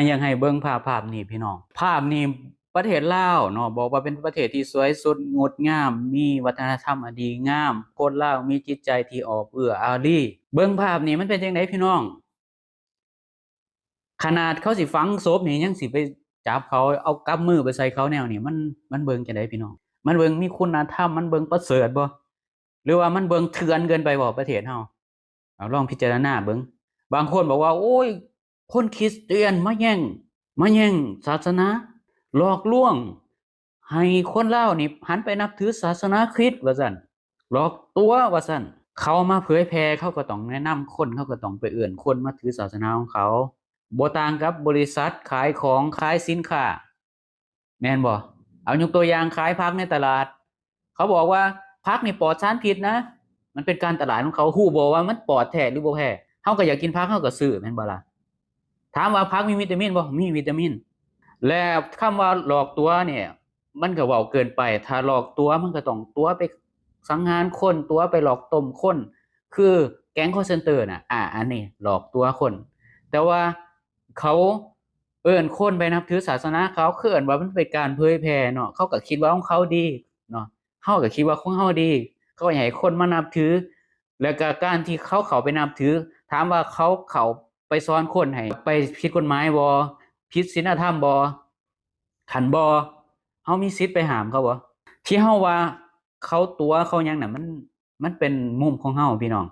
ยังให้เบิ่งภาพนี้พี่น้องภาพนี้ประเทศลาวเนาะบอกว่าเป็นประเทศที่สวยสดงดงามมีวัฒนธรรมอันดีงามคนลาวมีจิตใจที่ออบเอื้ออารีเบิ่งภาพนี้มันเป็นจังไดพี่น้องขนาดเขาสิฝังศพนี่ยังสิไปจับเขาเอากำมือไปใส่เขาแนวนี่มันเบิ่งจังไดพี่น้องมันเบิ่งมีคุณธรรมมันเบิ่งประเสริฐบ่หรือว่ามันเบิ่งเถื่อนเกินไปบ่ประเทศเฮาเอาลองพิจารณาเบิ่งบางคนบอกว่าโอ้ยคนคริสเตียนมาแย่งศาสนาหลอกลวงให้คนลาวนี่หันไปนับถือศาสนาคริสต์ว่าซั่นหลอกตัวว่าซั่นเขามาเผยแพร่เขาก็ต้องแนะนำคนเขาก็ต้องไปเอื้อนคนมาถือศาสนาของเขาบ่ต่างกับบริษัทขายของขายสินค้าแม่นบ่เอายกตัวอย่างขายผักในตลาดเขาบอกว่าผักนี่ปลอดสารพิษนะมันเป็นการตลาดของเขาฮู้บ่ว่ามันปลอดแท้หรือบ่แท้เฮาก็อยากกินผักเฮาก็ซื้อแม่นบ่ล่ะถามว่าผักมีวิตามินบ่มีวิตามินแล้วคำว่าหลอกตัวเนี่ยมันก็เว้าเกินไปถ้าหลอกตัวมันก็ต้องตัวไปสังหารคนตัวไปหลอกต้มคนคือแก๊ง call center น่ะอันนี้หลอกตัวคนแต่ว่าเขาเอิ้นคนไปนับถือศาสนาเขาคือเอิ้นว่ามันเป็นการเผยแพร่เนาะเขาก็คิดว่าของเขาดีเนาะเฮาก็คิดว่าของเฮาดีเขาก็อยากให้คนมานับถือแล้วก็การที่เขาเข้าไปนับถือถามว่าเขาเข้าไปสอนคนให้ไปผิดกฎหมายบ่ผิดศีลธรรมบ่คันบ่เฮามีสิทธิ์ไปห้ามเขาบ่ที่เฮาว่าเขาตั๋วเขาหยังน่ะมันเป็นมุมของเฮาพี่น้อง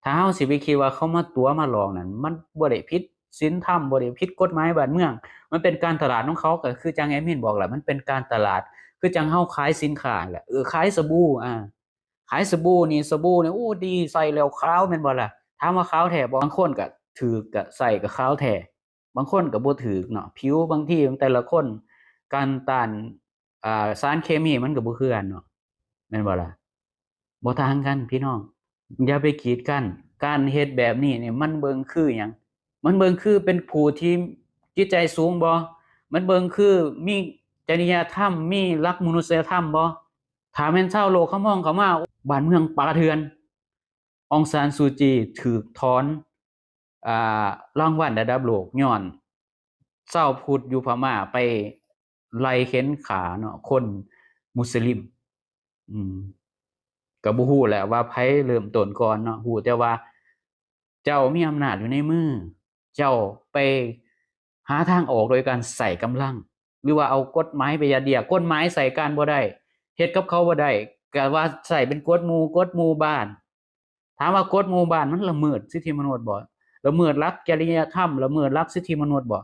ถ้าเฮาสิไปคิดว่าเขามาตั๋วมาหลอกนั่นมันบ่ได้ผิดศีลธรรมบ่ได้ผิดกฎหมายบ้านเมืองมันเป็นการตลาดของเขาก็คือจังแอดมินบอกแหละมันเป็นการตลาดคือจังเฮาขายสินค้านั่นแหละขายสบู่ขายสบู่นี่สบู่นี่โอ้ดีใส่แล้วขาวแม่นบ่ล่ะถามว่าขาวแท้บ่บางคนก็ถูกก็ใส่ก็ขาวแท้บางคนก็บ่ถูกเนาะผิวบางทีแต่ละคนการต้านสารเคมีมันก็บ่คือกันเนาะแม่นบ่ล่ะบ่ต่างกันพี่น้อง อย่าไปกีดกันการเฮ็ดแบบนี้เนี่ยมันเบิ่งคือหยังมันเบิ่งคือเป็นผู้ที่จิตใจสูงบ่มันเบิ่งคือมีจริยธรรมมีหลักมนุษยธรรมบ่ถ้าแม่นชาวโลกเขามองเข้ามาบ้านเมืองป่าเถื่อนอองซานซูจีถูกถอนอ่ารางวัลระดับโลกญ้อนชาวพุทธอยู่พม่าไปไล่เข็นขาเนาะคนมุสลิมอืม ก็บ่ฮู้แหละว่าไผเริ่มต้นก่อนเนาะฮู้แต่ว่าเจ้ามีอำนาจอยู่ในมือเจ้าไปหาทางออกโดยการใช้กำลังหรือว่าเอากฎหมายไปยัดเยียดกฎหมายใส่การบ่ได้เฮ็ดกับเขาบ่ได้ก็ว่าใช้เป็นกฎหมู่บ้านถามว่ากฎหมู่บ้านมันละเมิดสิทธิมนุษย์บ่ละเมิดหลักจริยธรรมละเมิดหลักสิทธิมนุษย์บ่